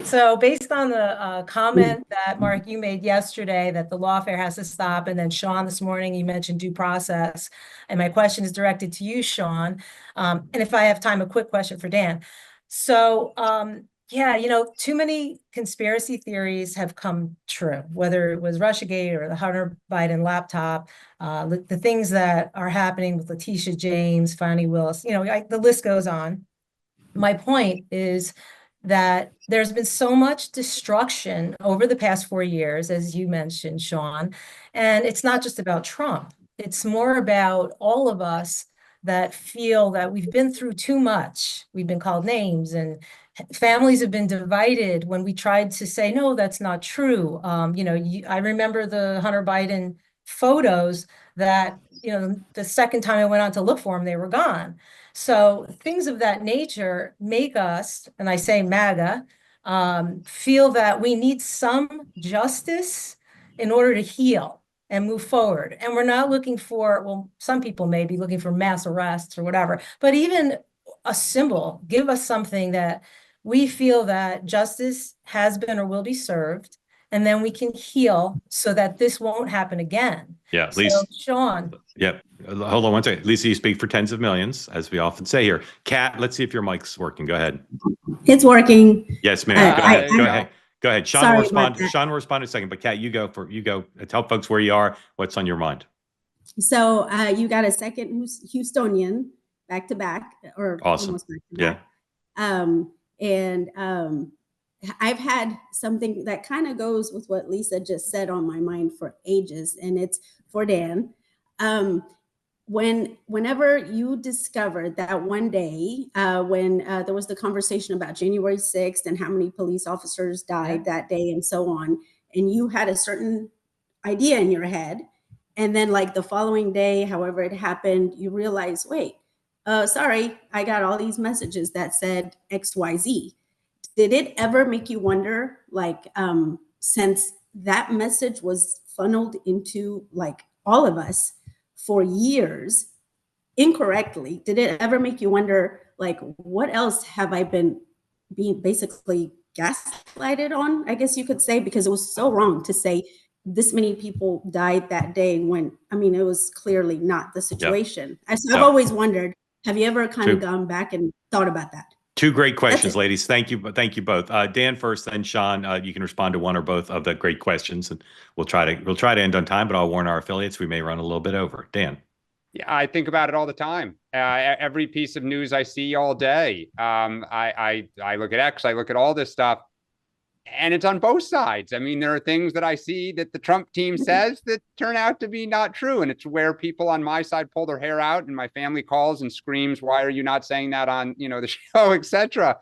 So based on the comment that Mark, you made yesterday that the lawfare has to stop, and then Sean this morning, you mentioned due process. And my question is directed to you, Sean. And if I have time, a quick question for Dan. So yeah, too many conspiracy theories have come true, whether it was Russiagate or the Hunter Biden laptop, the things that are happening with Letitia James, Fani Willis, the list goes on. My point is that there's been so much destruction over the past 4 years, as you mentioned, Sean, and it's not just about Trump. It's more about all of us that feel that we've been through too much. We've been called names, and families have been divided when we tried to say, no, that's not true. I remember the Hunter Biden photos that, the second time I went on to look for them, they were gone. So things of that nature make us, and I say MAGA, feel that we need some justice in order to heal and move forward. And we're not looking for, well, some people may be looking for mass arrests or whatever, but even a symbol, give us something that we feel that justice has been or will be served, and then we can heal so that this won't happen again. Yeah, Lisa. So, Sean. Yep. Hold on one second. Lisa, you speak for tens of millions, as we often say here. Kat, let's see if your mic's working. Go ahead. It's working. Yes, ma'am. Go ahead. Go ahead. Sean will respond. Sean will respond in a second, but Kat, you go. Tell folks where you are, what's on your mind. So you got a second Houstonian back to back, or awesome. Almost back to back. Yeah. I've had something that kind of goes with what Lisa just said on my mind for ages, and it's for Dan. Whenever you discovered that one day when there was the conversation about January 6th and how many police officers died that day and so on, and you had a certain idea in your head, and then like the following day, however it happened, you realize, wait, sorry, I got all these messages that said XYZ. Did it ever make you wonder, like, since that message was funneled into like all of us for years incorrectly, did it ever make you wonder, like, what else have I been being basically gaslighted on, I guess you could say, because it was so wrong to say this many people died that day when, I mean, it was clearly not the situation. Yeah. I've always wondered, have you ever kind of gone back and thought about that? Two great questions, ladies. Thank you. Thank you both. Dan first, then Sean. You can respond to one or both of the great questions, and we'll try to end on time. But I'll warn our affiliates we may run a little bit over. Dan. Yeah, I think about it all the time. Every piece of news I see all day. I look at X. I look at all this stuff, and it's on both sides. I mean, there are things that I see that the Trump team says that turn out to be not true. And it's where people on my side pull their hair out and my family calls and screams, why are you not saying that on, the show, etc.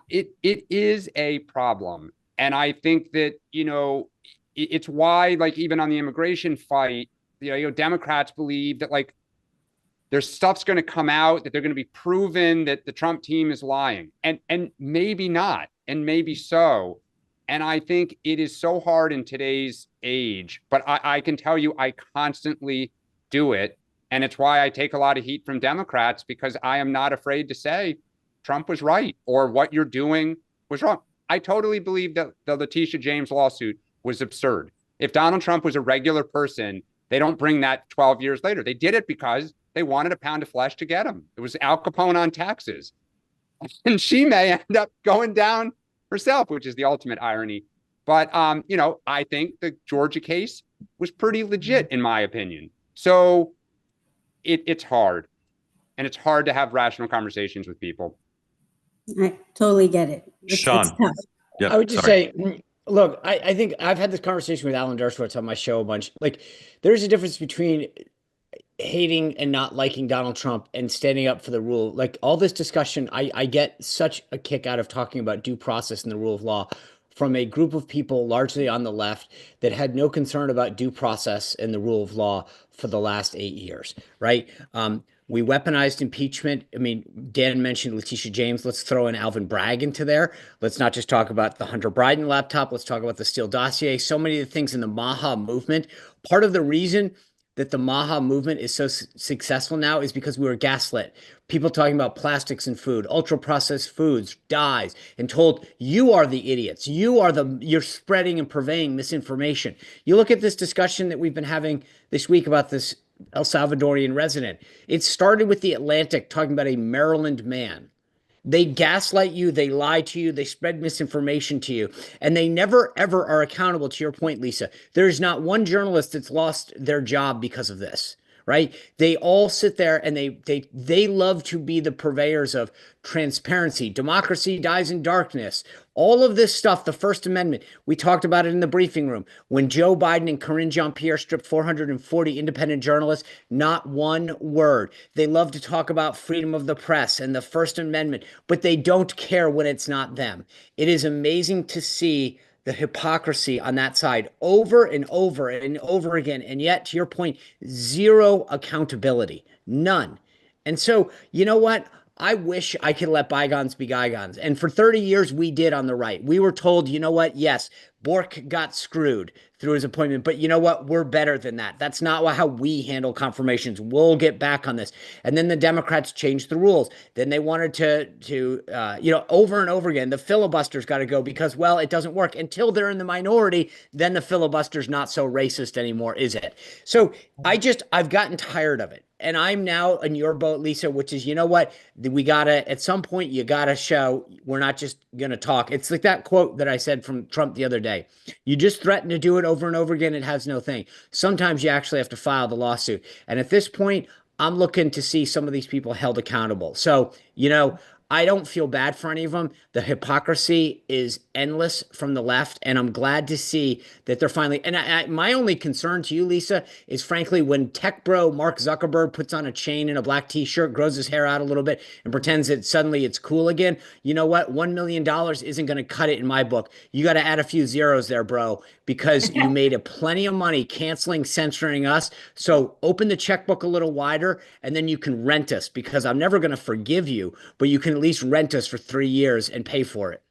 It is a problem. And I think that, it's why, like, even on the immigration fight, Democrats believe that, like, there's stuff's going to come out, that they're going to be proven that the Trump team is lying, and maybe not. And maybe so. And I think it is so hard in today's age, but I can tell you, I constantly do it. And it's why I take a lot of heat from Democrats, because I am not afraid to say Trump was right or what you're doing was wrong. I totally believe that the Letitia James lawsuit was absurd. If Donald Trump was a regular person, they don't bring that 12 years later. They did it because they wanted a pound of flesh to get him. It was Al Capone on taxes. And she may end up going down herself, which is the ultimate irony. But, I think the Georgia case was pretty legit, in my opinion. So it's hard. And it's hard to have rational conversations with people. I totally get it. Sean. It's tough. Yep, I would just say, look, I think I've had this conversation with Alan Dershowitz on my show a bunch. Like, there's a difference between hating and not liking Donald Trump and standing up for the rule. Like, all this discussion, I get such a kick out of talking about due process and the rule of law from a group of people largely on the left that had no concern about due process and the rule of law for the last 8 years, right? We weaponized impeachment. I mean, Dan mentioned Letitia James. Let's throw in Alvin Bragg into there. Let's not just talk about the Hunter Biden laptop. Let's talk about the Steele dossier. So many of the things in the Maha movement. Part of the reason that the Maha movement is so successful now is because we were gaslit. People talking about plastics in food, ultra processed foods, dyes, and told you are the idiots. You're spreading and purveying misinformation. You look at this discussion that we've been having this week about this El Salvadorian resident. It started with the Atlantic talking about a Maryland man. They gaslight you, they lie to you, they spread misinformation to you, and they never ever are accountable. To your point, Lisa, there's not one journalist that's lost their job because of this, right? They all sit there and they love to be the purveyors of transparency. Democracy dies in darkness. All of this stuff, the First Amendment, we talked about it in the briefing room. When Joe Biden and Karine Jean-Pierre stripped 440 independent journalists, not one word. They love to talk about freedom of the press and the First Amendment, but they don't care when it's not them. It is amazing to see the hypocrisy on that side over and over and over again. And yet, to your point, zero accountability, none. And so, you know what? I wish I could let bygones be bygones. And for 30 years, we did on the right. We were told, you know what? Yes, Bork got screwed through his appointment, but you know what? We're better than that. That's not how we handle confirmations. We'll get back on this. And then the Democrats changed the rules. Then they wanted to over and over again, the filibuster's got to go because, well, it doesn't work until they're in the minority. Then the filibuster's not so racist anymore, is it? So I've gotten tired of it. And I'm now in your boat, Lisa, which is, you know what? We got to, at some point, you got to show we're not just going to talk. It's like that quote that I said from Trump the other day. You just threaten to do it over and over again. It has no thing. Sometimes you actually have to file the lawsuit. And at this point, I'm looking to see some of these people held accountable. So, I don't feel bad for any of them. The hypocrisy is endless from the left, and I'm glad to see that they're finally. And my only concern to you, Lisa, is frankly when tech bro Mark Zuckerberg puts on a chain and a black T-shirt, grows his hair out a little bit, and pretends that suddenly it's cool again. You know what? $1 million isn't going to cut it in my book. You got to add a few zeros there, bro, because you made a plenty of money canceling, censoring us. So open the checkbook a little wider, and then you can rent us because I'm never going to forgive you, but you can at least rent us for 3 years and pay for it.